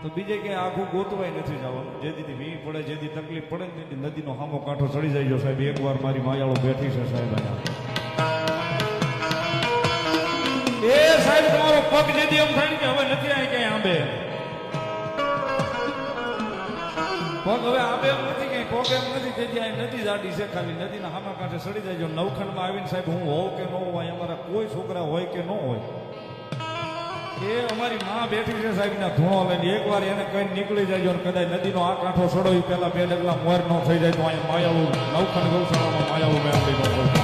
તો બીજે ક્યાંય આખું ગોતવાય નથી જવાનું. જે દીધી વી પડે, જે દી તકલીફ પડે ને તેથી નદીનો હામો કાંઠો ચડી જાય. સાહેબ એકવાર મારી માયાળો બેઠી છે સાહેબ એ સાહેબ તમારો પગ જેથી એમ થાય કે હવે નથી આવી ક્યાંય આંબે પગ હવે આંબે એમ નથી ક્યાંય પગ એમ નથી. તેથી આ નદી જાડી છે ખાલી નદીના હામા કાંઠે ચડી જાય. નવખંડમાં આવીને સાહેબ હું હોઉં કે ન હોય, અમારા કોઈ છોકરા હોય કે ન હોય, એ અમારી માં બેઠી છે સાહેબ ના ધૂણો લઈને એકવાર એને કઈ નીકળી જાય અને કદાચ નદીનો આ કાંઠો છોડો પેલા 2 ડગલા મોર ન થઈ જાય તો અહીંયા માયાળું નવખંડ ગૌશાળામાં માયાળું મેળવી ન હોય.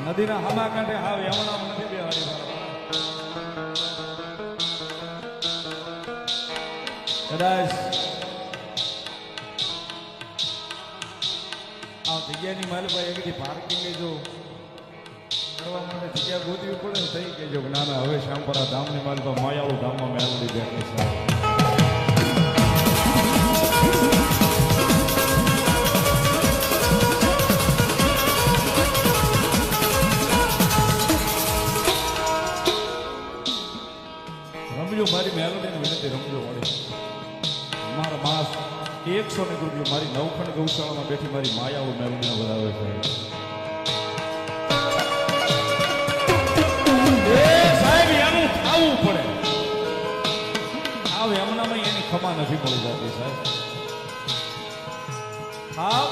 નદીના હામા કાંઠે હાવ યમુનામાં નથી બેહાડી કદાચ આ જગ્યાની માલભાઈ એકથી પાર્કિંગ જો કરવા માટે જગ્યા ગોતવી પડે ને થઈ કહેજો કે ના ના હવે શ્યામપરા ધામની માલભા માયાળું ધામમાં મેળવી બેઠી છે. મારી મેલોડીની વિનંતી રમજો વાળી મારા માસ 100 ની રૂપિયો મારી નવખંડ ગૌશાળામાં બેઠી મારી માયાઓ મેલોડીને વધાવે છે. સાહેબ એનું ખાવું પડે. આવ એમનામાં એની ખમા નથી મળી જતી સાહેબ. હા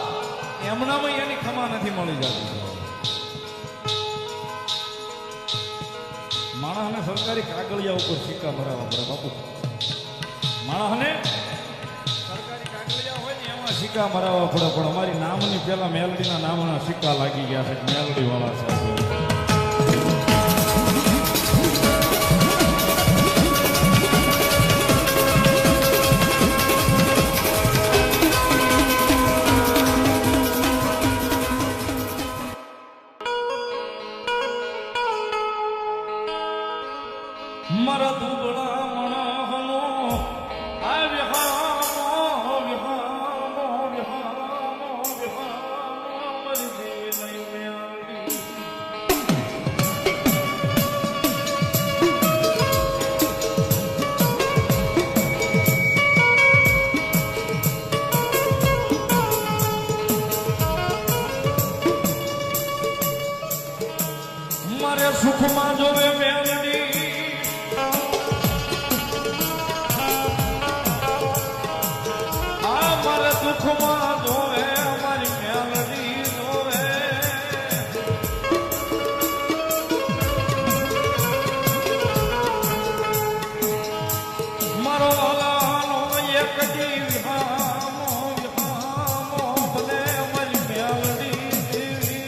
એમનામાં એની ખમા નથી મળી જતી. માણસને સરકારી કાગળિયા ઉપર સિક્કા ભરાવવા પડે બાપુ. માણસને સરકારી કાગળિયા હોય ને એમાં સિક્કા મરાવવા પડે. પણ અમારી નામની પેલા મેલડીના નામના સિક્કા લાગી ગયા છે. મેલડી વાળા છે. મારા દુબળા મણહનો આ વિહામો વિહામો વિહામો વિહામો મરજી નહીં મેળી. મારે સુખમાં જોવે મેળડી દુઃખમાં જોવે અમારી મેલડી જોવે. મારો વાલાનો એક જી વિહામો વિહામો ભલે અમારી મેલડી દેવી.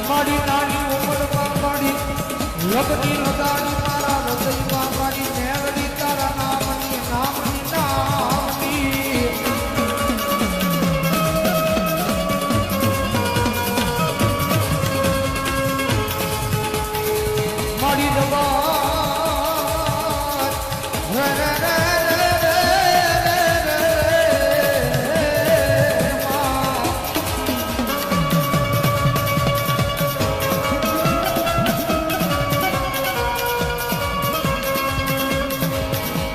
મારી નાડી લગની લગાડી મારા હૃદયમાં મારી મેળવી તારા નામની નામની નામની મારી જબાન રે રે રે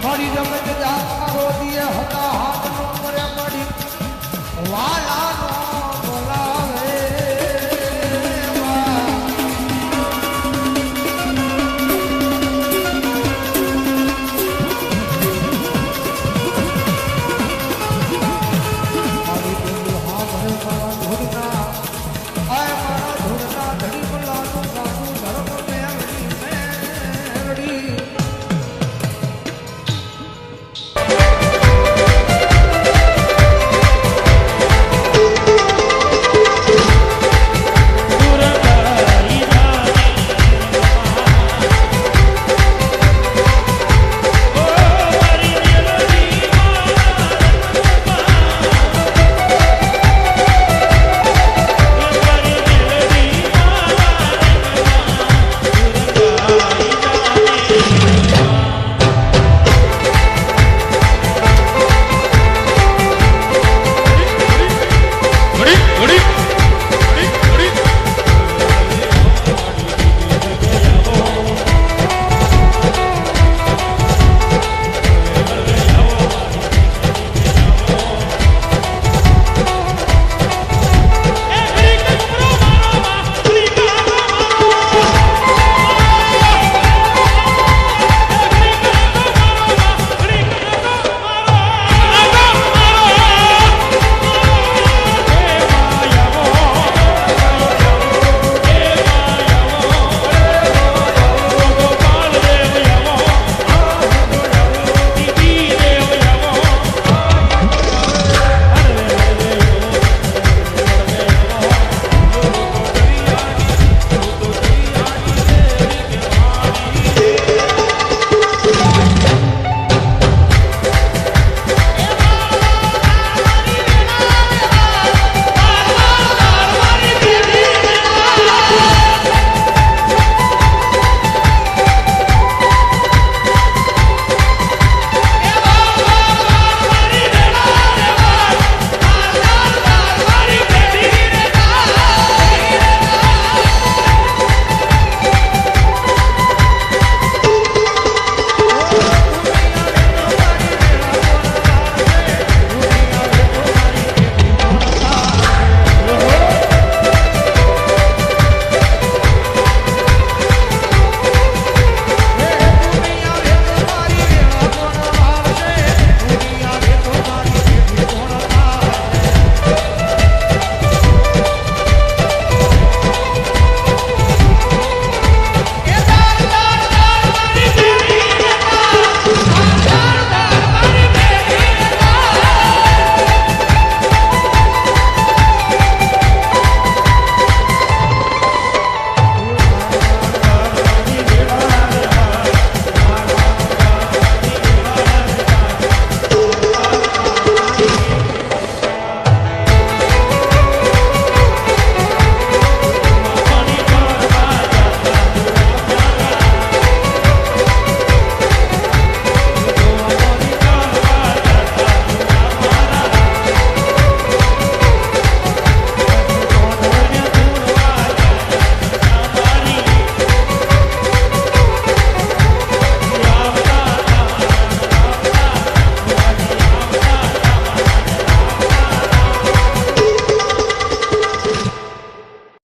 મારી રમત જાતા રોદીએ હતા હાથ નો મરે મારી લાલ